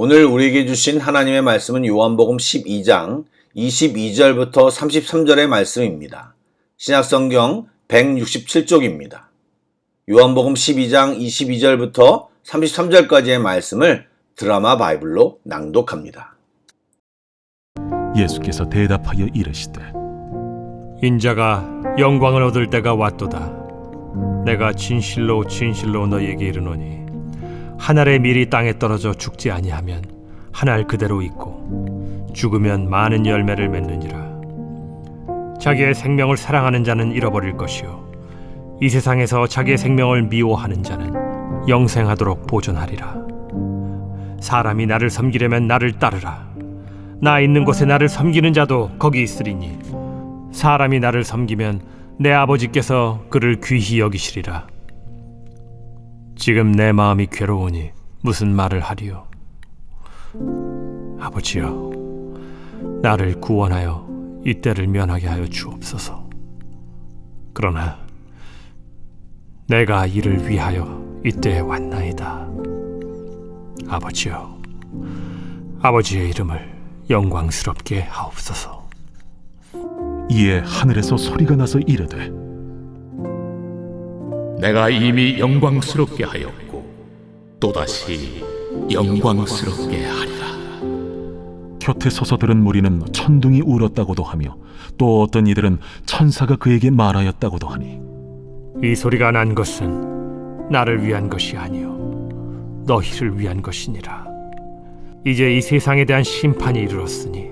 오늘 우리에게 주신 하나님의 말씀은 요한복음 12장 22절부터 33절의 말씀입니다. 신약성경 167쪽입니다. 요한복음 12장 22절부터 33절까지의 말씀을 드라마 바이블로 낭독합니다. 예수께서 대답하여 이르시되 인자가 영광을 얻을 때가 왔도다. 내가 진실로 진실로 너희에게 이르노니 한 알의 밀이 땅에 떨어져 죽지 아니하면 한 알 그대로 있고 죽으면 많은 열매를 맺느니라. 자기의 생명을 사랑하는 자는 잃어버릴 것이요 이 세상에서 자기의 생명을 미워하는 자는 영생하도록 보존하리라. 사람이 나를 섬기려면 나를 따르라. 나 있는 곳에 나를 섬기는 자도 거기 있으리니 사람이 나를 섬기면 내 아버지께서 그를 귀히 여기시리라. 지금 내 마음이 괴로우니 무슨 말을 하리요? 아버지여, 나를 구원하여 이 때를 면하게 하여 주옵소서. 그러나 내가 이를 위하여 이때에 왔나이다. 아버지여, 아버지의 이름을 영광스럽게 하옵소서. 이에 하늘에서 소리가 나서 이르되 내가 이미 영광스럽게 하였고 또다시 영광스럽게 하리라. 곁에 서서 들은 무리는 천둥이 울었다고도 하며 또 어떤 이들은 천사가 그에게 말하였다고도 하니 이 소리가 난 것은 나를 위한 것이 아니요 너희를 위한 것이니라. 이제 이 세상에 대한 심판이 이르렀으니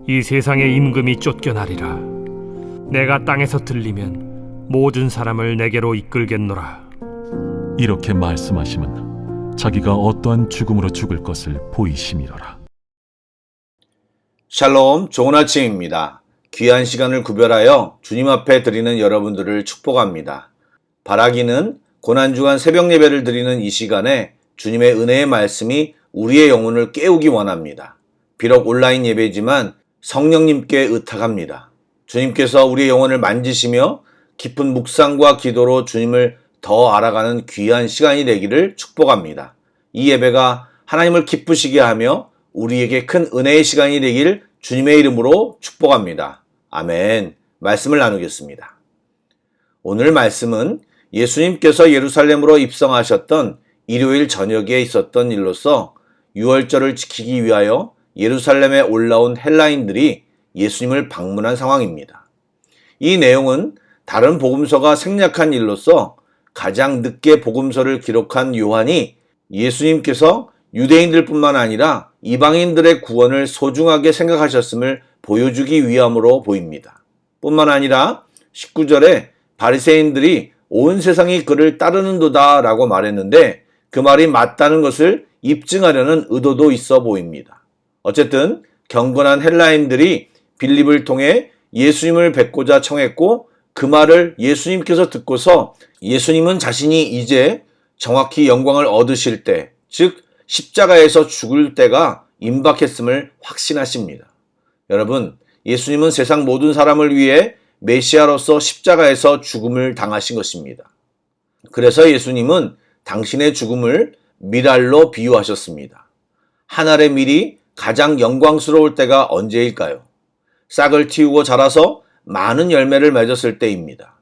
이 세상의 임금이 쫓겨나리라. 내가 땅에서 들리면 모든 사람을 내게로 이끌겠노라. 이렇게 말씀하심은 자기가 어떠한 죽음으로 죽을 것을 보이심이로라. 샬롬, 좋은 아침입니다. 귀한 시간을 구별하여 주님 앞에 드리는 여러분들을 축복합니다. 바라기는 고난주간 새벽 예배를 드리는 이 시간에 주님의 은혜의 말씀이 우리의 영혼을 깨우기 원합니다. 비록 온라인 예배지만 성령님께 의탁합니다. 주님께서 우리의 영혼을 만지시며 깊은 묵상과 기도로 주님을 더 알아가는 귀한 시간이 되기를 축복합니다. 이 예배가 하나님을 기쁘시게 하며 우리에게 큰 은혜의 시간이 되길 주님의 이름으로 축복합니다. 아멘. 말씀을 나누겠습니다. 오늘 말씀은 예수님께서 예루살렘으로 입성하셨던 일요일 저녁에 있었던 일로서 유월절을 지키기 위하여 예루살렘에 올라온 헬라인들이 예수님을 방문한 상황입니다. 이 내용은 다른 복음서가 생략한 일로서 가장 늦게 복음서를 기록한 요한이 예수님께서 유대인들뿐만 아니라 이방인들의 구원을 소중하게 생각하셨음을 보여주기 위함으로 보입니다. 뿐만 아니라 19절에 바리새인들이 온 세상이 그를 따르는도다 라고 말했는데 그 말이 맞다는 것을 입증하려는 의도도 있어 보입니다. 어쨌든 경건한 헬라인들이 빌립을 통해 예수님을 뵙고자 청했고 그 말을 예수님께서 듣고서 예수님은 자신이 이제 정확히 영광을 얻으실 때, 즉 십자가에서 죽을 때가 임박했음을 확신하십니다. 여러분, 예수님은 세상 모든 사람을 위해 메시아로서 십자가에서 죽음을 당하신 것입니다. 그래서 예수님은 당신의 죽음을 밀알로 비유하셨습니다. 한 알의 밀이 가장 영광스러울 때가 언제일까요? 싹을 틔우고 자라서 많은 열매를 맺었을 때입니다.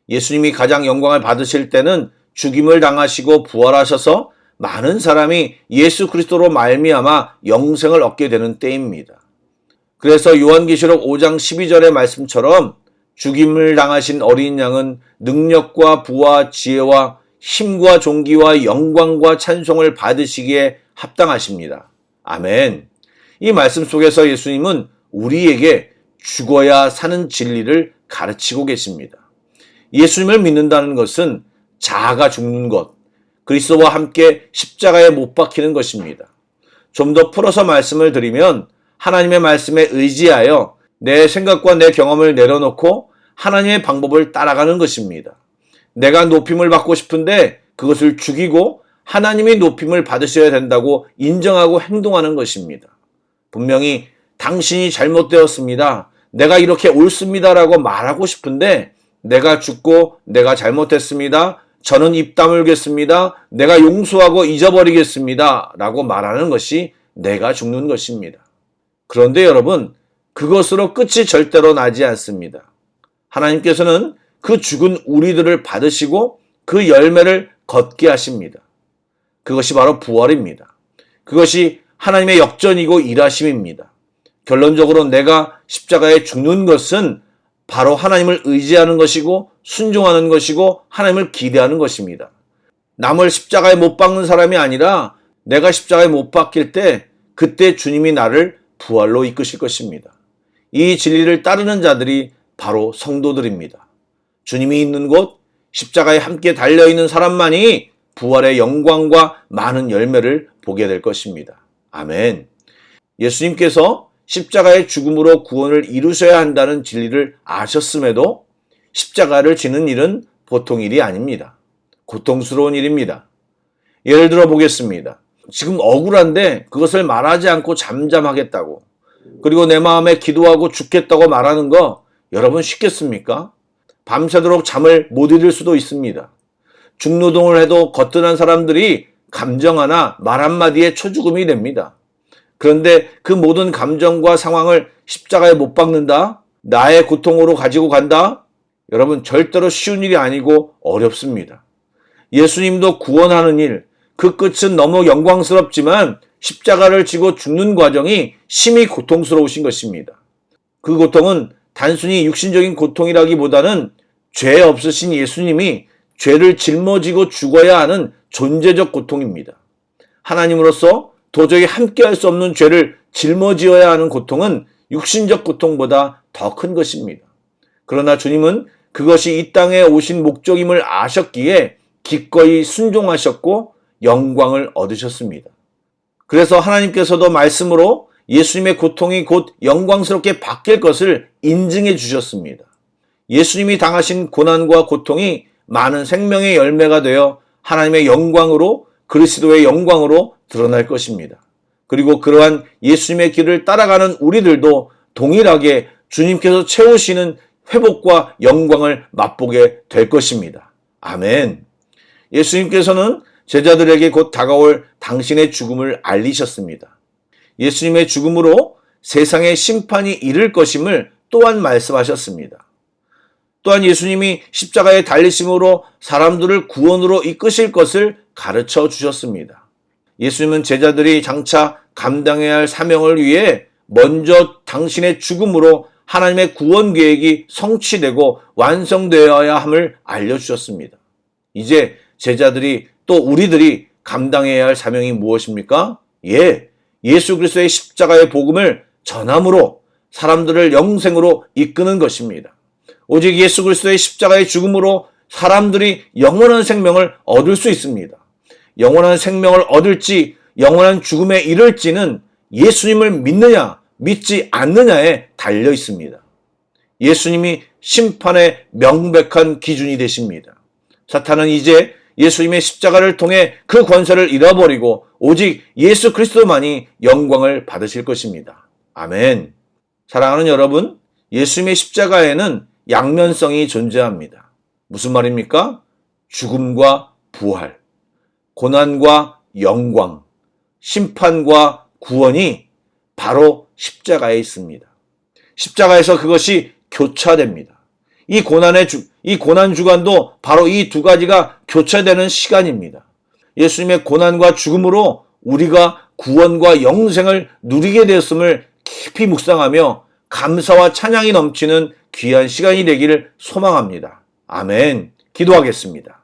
예수님이 가장 영광을 받으실 때는 죽임을 당하시고 부활하셔서 많은 사람이 예수 그리스도로 말미암아 영생을 얻게 되는 때입니다. 그래서 요한계시록 5장 12절의 말씀처럼 죽임을 당하신 어린 양은 능력과 부와 지혜와 힘과 존귀와 영광과 찬송을 받으시기에 합당하십니다. 아멘. 이 말씀 속에서 예수님은 우리에게 죽어야 사는 진리를 가르치고 계십니다. 예수님을 믿는다는 것은 자아가 죽는 것, 그리스도와 함께 십자가에 못 박히는 것입니다. 좀 더 풀어서 말씀을 드리면 하나님의 말씀에 의지하여 내 생각과 내 경험을 내려놓고 하나님의 방법을 따라가는 것입니다. 내가 높임을 받고 싶은데 그것을 죽이고 하나님이 높임을 받으셔야 된다고 인정하고 행동하는 것입니다. 분명히 당신이 잘못되었습니다. 내가 이렇게 옳습니다라고 말하고 싶은데 내가 죽고 내가 잘못했습니다. 저는 입 다물겠습니다. 내가 용서하고 잊어버리겠습니다. 라고 말하는 것이 내가 죽는 것입니다. 그런데 여러분, 그것으로 끝이 절대로 나지 않습니다. 하나님께서는 그 죽은 우리들을 받으시고 그 열매를 걷게 하십니다. 그것이 바로 부활입니다. 그것이 하나님의 역전이고 일하심입니다. 결론적으로 내가 십자가에 죽는 것은 바로 하나님을 의지하는 것이고 순종하는 것이고 하나님을 기대하는 것입니다. 남을 십자가에 못 박는 사람이 아니라 내가 십자가에 못 박힐 때 그때 주님이 나를 부활로 이끄실 것입니다. 이 진리를 따르는 자들이 바로 성도들입니다. 주님이 있는 곳, 십자가에 함께 달려있는 사람만이 부활의 영광과 많은 열매를 보게 될 것입니다. 아멘. 예수님께서 십자가의 죽음으로 구원을 이루셔야 한다는 진리를 아셨음에도 십자가를 지는 일은 보통 일이 아닙니다. 고통스러운 일입니다. 예를 들어 보겠습니다. 지금 억울한데 그것을 말하지 않고 잠잠하겠다고, 그리고 내 마음에 기도하고 죽겠다고 말하는 거 여러분 쉽겠습니까? 밤새도록 잠을 못 이룰 수도 있습니다. 중노동을 해도 거뜬한 사람들이 감정 하나 말 한마디에 초죽음이 됩니다. 그런데 그 모든 감정과 상황을 십자가에 못 박는다? 나의 고통으로 가지고 간다? 여러분, 절대로 쉬운 일이 아니고 어렵습니다. 예수님도 구원하는 일, 그 끝은 너무 영광스럽지만 십자가를 지고 죽는 과정이 심히 고통스러우신 것입니다. 그 고통은 단순히 육신적인 고통이라기보다는 죄 없으신 예수님이 죄를 짊어지고 죽어야 하는 존재적 고통입니다. 하나님으로서 도저히 함께할 수 없는 죄를 짊어지어야 하는 고통은 육신적 고통보다 더 큰 것입니다. 그러나 주님은 그것이 이 땅에 오신 목적임을 아셨기에 기꺼이 순종하셨고 영광을 얻으셨습니다. 그래서 하나님께서도 말씀으로 예수님의 고통이 곧 영광스럽게 바뀔 것을 인증해 주셨습니다. 예수님이 당하신 고난과 고통이 많은 생명의 열매가 되어 하나님의 영광으로, 그리스도의 영광으로 드러날 것입니다. 그리고 그러한 예수님의 길을 따라가는 우리들도 동일하게 주님께서 채우시는 회복과 영광을 맛보게 될 것입니다. 아멘. 예수님께서는 제자들에게 곧 다가올 당신의 죽음을 알리셨습니다. 예수님의 죽음으로 세상의 심판이 이를 것임을 또한 말씀하셨습니다. 또한 예수님이 십자가에 달리심으로 사람들을 구원으로 이끄실 것을 가르쳐 주셨습니다. 예수님은 제자들이 장차 감당해야 할 사명을 위해 먼저 당신의 죽음으로 하나님의 구원 계획이 성취되고 완성되어야 함을 알려주셨습니다. 이제 제자들이 또 우리들이 감당해야 할 사명이 무엇입니까? 예수 그리스도의 십자가의 복음을 전함으로 사람들을 영생으로 이끄는 것입니다. 오직 예수 그리스도의 십자가의 죽음으로 사람들이 영원한 생명을 얻을 수 있습니다. 영원한 생명을 얻을지 영원한 죽음에 이를지는 예수님을 믿느냐 믿지 않느냐에 달려 있습니다. 예수님이 심판의 명백한 기준이 되십니다. 사탄은 이제 예수님의 십자가를 통해 그 권세를 잃어버리고 오직 예수 그리스도만이 영광을 받으실 것입니다. 아멘. 사랑하는 여러분, 예수님의 십자가에는 양면성이 존재합니다. 무슨 말입니까? 죽음과 부활, 고난과 영광, 심판과 구원이 바로 십자가에 있습니다. 십자가에서 그것이 교차됩니다. 이 고난 주간도 바로 이 두 가지가 교차되는 시간입니다. 예수님의 고난과 죽음으로 우리가 구원과 영생을 누리게 되었음을 깊이 묵상하며 감사와 찬양이 넘치는 귀한 시간이 되기를 소망합니다. 아멘. 기도하겠습니다.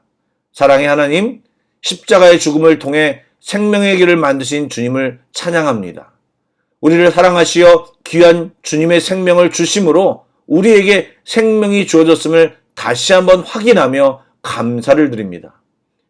사랑의 하나님, 십자가의 죽음을 통해 생명의 길을 만드신 주님을 찬양합니다. 우리를 사랑하시어 귀한 주님의 생명을 주심으로 우리에게 생명이 주어졌음을 다시 한번 확인하며 감사를 드립니다.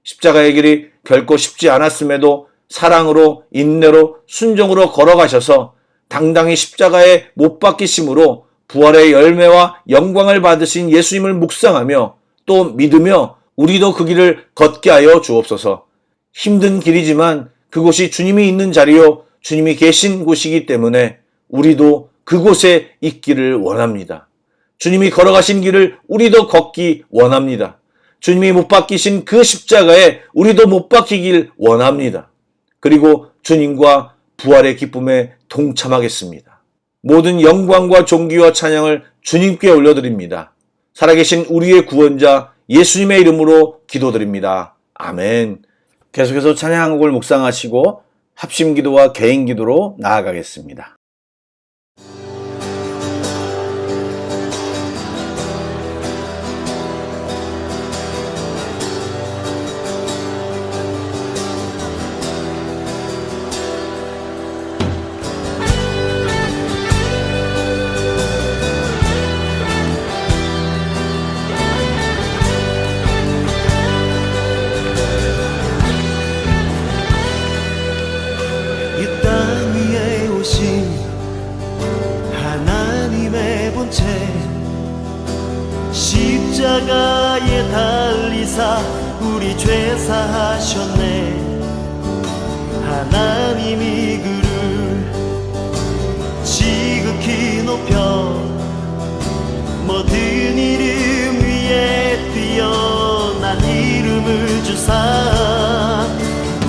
십자가의 길이 결코 쉽지 않았음에도 사랑으로, 인내로, 순종으로 걸어가셔서 당당히 십자가에 못 박히심으로 부활의 열매와 영광을 받으신 예수님을 묵상하며 또 믿으며 우리도 그 길을 걷게 하여 주옵소서. 힘든 길이지만 그곳이 주님이 있는 자리요 주님이 계신 곳이기 때문에 우리도 그곳에 있기를 원합니다. 주님이 걸어가신 길을 우리도 걷기 원합니다. 주님이 못 박히신 그 십자가에 우리도 못 박히길 원합니다. 그리고 주님과 부활의 기쁨에 동참하겠습니다. 모든 영광과 존귀와 찬양을 주님께 올려드립니다. 살아계신 우리의 구원자 예수님의 이름으로 기도드립니다. 아멘. 계속해서 찬양곡을 묵상하시고 합심기도와 개인기도로 나아가겠습니다. 이 땅 위에 오신 하나님의 본체 십자가에 달리사 우리 죄 사하셨네. 하나님이 그를 지극히 높여 모든 이름 위에 뛰어난 이름을 주사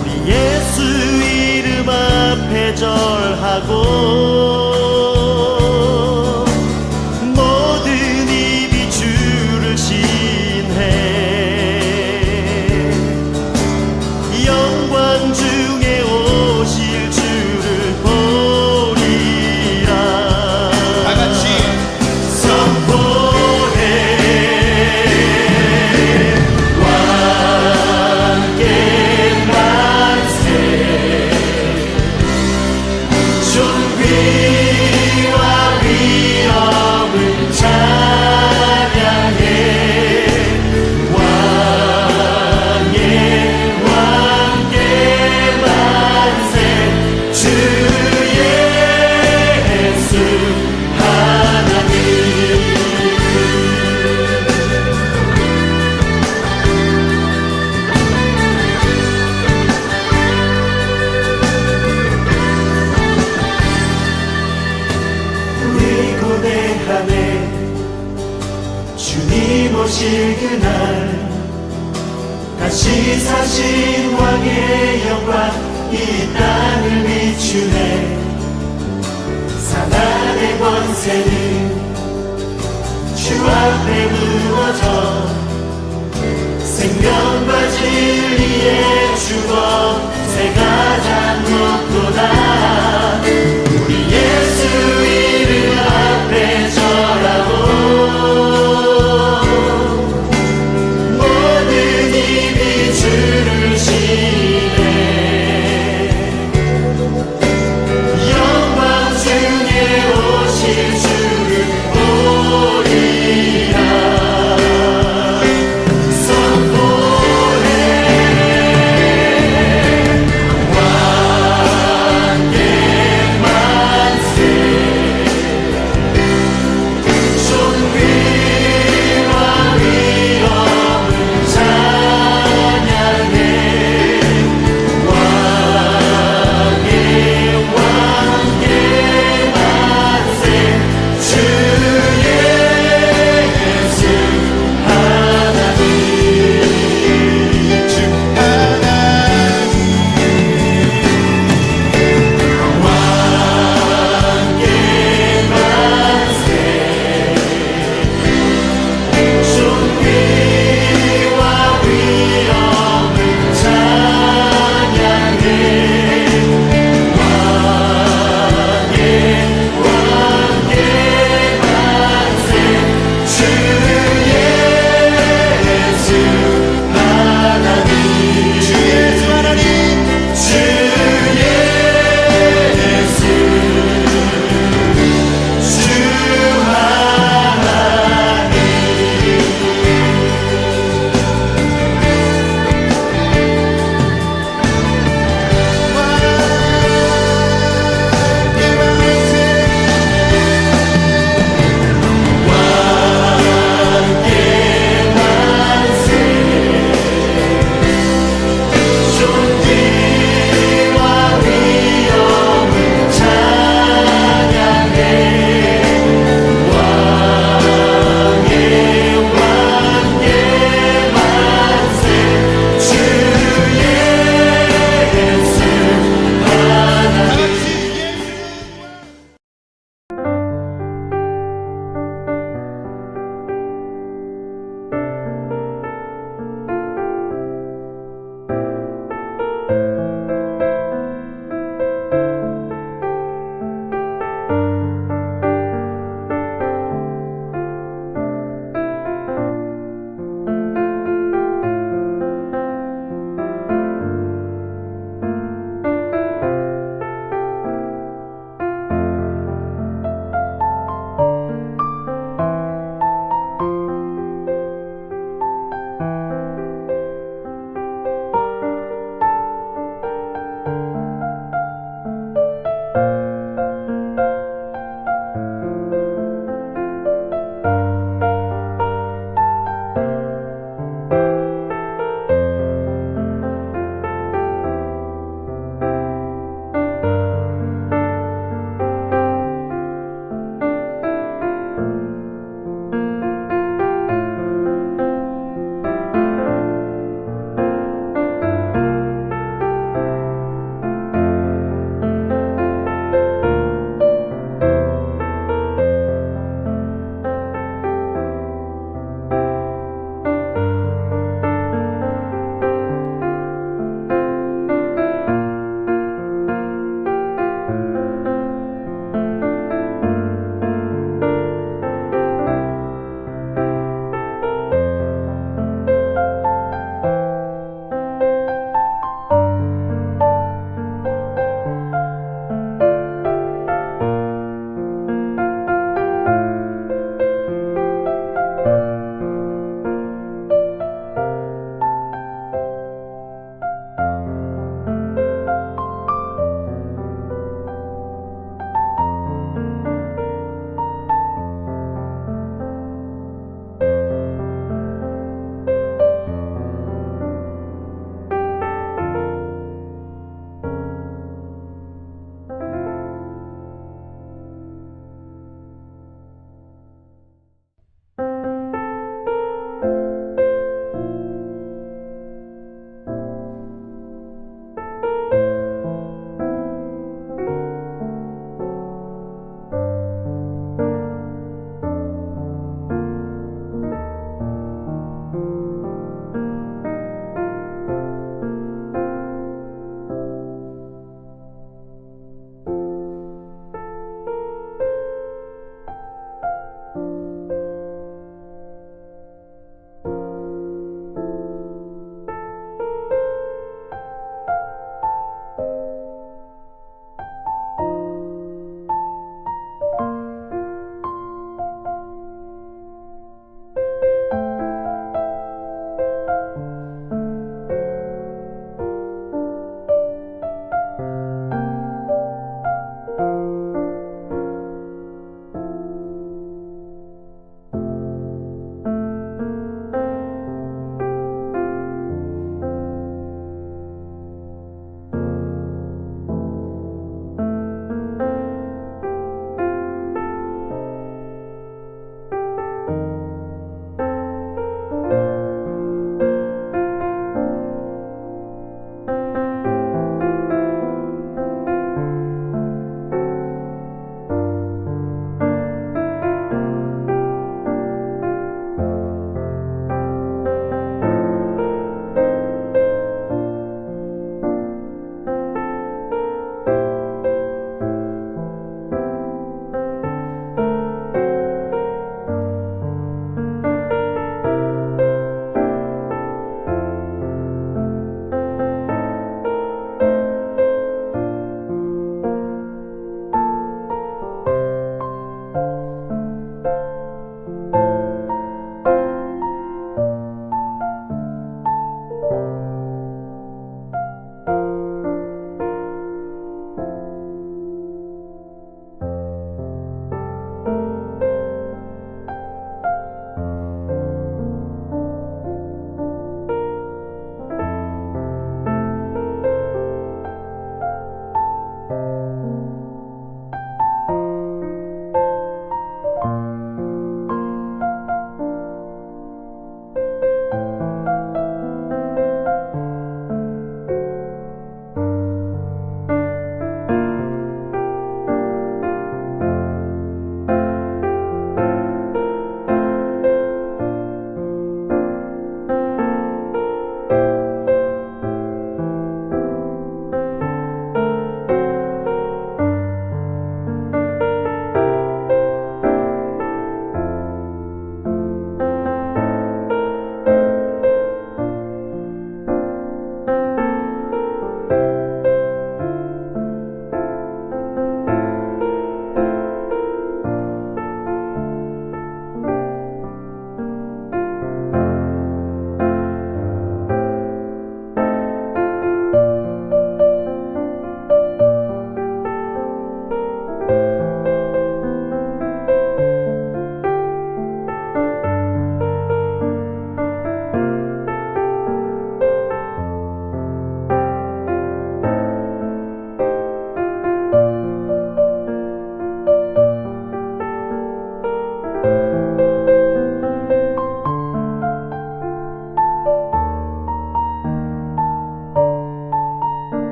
우리 예수 이름 앞에 절하고 모든 입이 주를 신해. 영광 중에 오실 주를 보리라. 다같이 선포해. 왕께 만세. 존귀와 위엄을 찬양해. 왕의 왕께 만세. 주 예수 하나님. 우리 고대하네. 주님 오실 그날 다시 사신 왕의 영광 이 땅을 비추네. 사단의 권세는 주 앞에 무너져 생명과 진리의 주권 새가